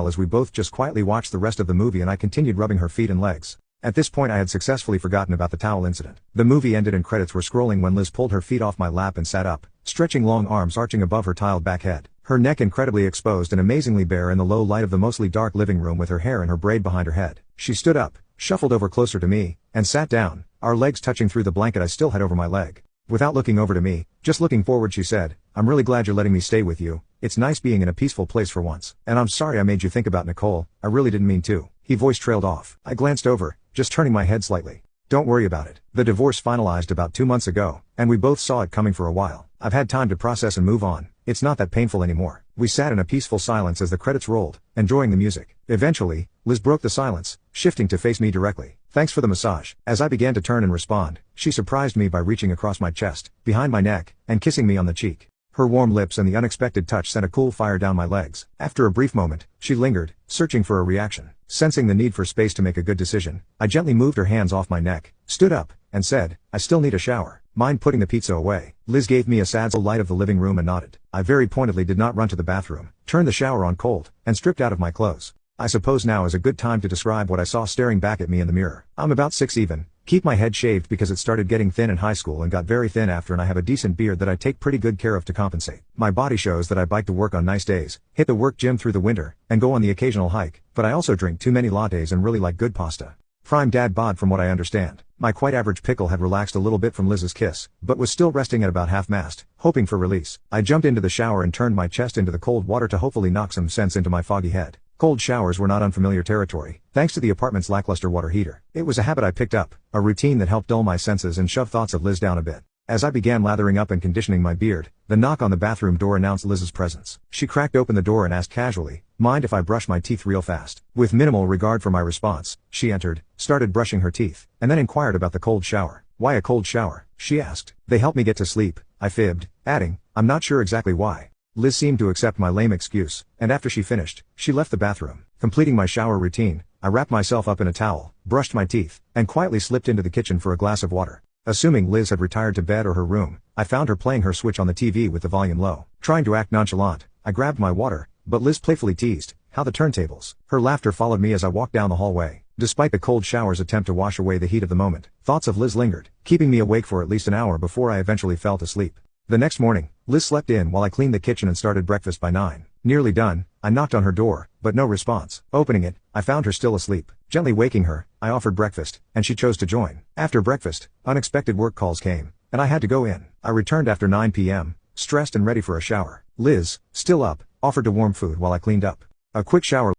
as we both just quietly watched the rest of the movie and I continued rubbing her feet and legs. At this point I had successfully forgotten about the towel incident. The movie ended and credits were scrolling when Liz pulled her feet off my lap and sat up, stretching long arms arching above her tiled back head, her neck incredibly exposed and amazingly bare in the low light of the mostly dark living room with her hair in her braid behind her head. She stood up, shuffled over closer to me, and sat down, our legs touching through the blanket I still had over my leg. Without looking over to me, just looking forward, she said, "I'm really glad you're letting me stay with you. It's nice being in a peaceful place for once. And I'm sorry I made you think about Nicole, I really didn't mean to." His voice trailed off. I glanced over, just turning my head slightly. "Don't worry about it. The divorce finalized about 2 months ago, and we both saw it coming for a while. I've had time to process and move on. It's not that painful anymore." We sat in a peaceful silence as the credits rolled, enjoying the music. Eventually, Liz broke the silence, shifting to face me directly. "Thanks for the massage." As I began to turn and respond, she surprised me by reaching across my chest, behind my neck, and kissing me on the cheek. Her warm lips and the unexpected touch sent a cool fire down my legs. After a brief moment, she lingered, searching for a reaction. Sensing the need for space to make a good decision, I gently moved her hands off my neck, stood up, and said, "I still need a shower. Mind putting the pizza away?" Liz gave me a sad light of the living room and nodded. I very pointedly did not run to the bathroom, turned the shower on cold, and stripped out of my clothes. I suppose now is a good time to describe what I saw staring back at me in the mirror. I'm about 6 even, keep my head shaved because it started getting thin in high school and got very thin after, and I have a decent beard that I take pretty good care of to compensate. My body shows that I bike to work on nice days, hit the work gym through the winter, and go on the occasional hike, but I also drink too many lattes and really like good pasta. Prime dad bod from what I understand. My quite average pickle had relaxed a little bit from Liz's kiss, but was still resting at about half-mast, hoping for release. I jumped into the shower and turned my chest into the cold water to hopefully knock some sense into my foggy head. Cold showers were not unfamiliar territory, thanks to the apartment's lackluster water heater. It was a habit I picked up, a routine that helped dull my senses and shove thoughts of Liz down a bit. As I began lathering up and conditioning my beard, the knock on the bathroom door announced Liz's presence. She cracked open the door and asked casually, "Mind if I brush my teeth real fast?" With minimal regard for my response, she entered, started brushing her teeth, and then inquired about the cold shower. "Why a cold shower?" she asked. "They help me get to sleep," I fibbed, adding, "I'm not sure exactly why." Liz seemed to accept my lame excuse, and after she finished, she left the bathroom. Completing my shower routine, I wrapped myself up in a towel, brushed my teeth, and quietly slipped into the kitchen for a glass of water. Assuming Liz had retired to bed or her room, I found her playing her Switch on the TV with the volume low. Trying to act nonchalant, I grabbed my water, but Liz playfully teased, "How the turntables." Her laughter followed me as I walked down the hallway. Despite the cold shower's attempt to wash away the heat of the moment, thoughts of Liz lingered, keeping me awake for at least an hour before I eventually fell asleep. The next morning, Liz slept in while I cleaned the kitchen and started breakfast by 9. Nearly done, I knocked on her door, but no response. Opening it, I found her still asleep. Gently waking her, I offered breakfast, and she chose to join. After breakfast, unexpected work calls came, and I had to go in. I returned after 9 p.m., stressed and ready for a shower. Liz, still up, offered to warm food while I cleaned up. A quick shower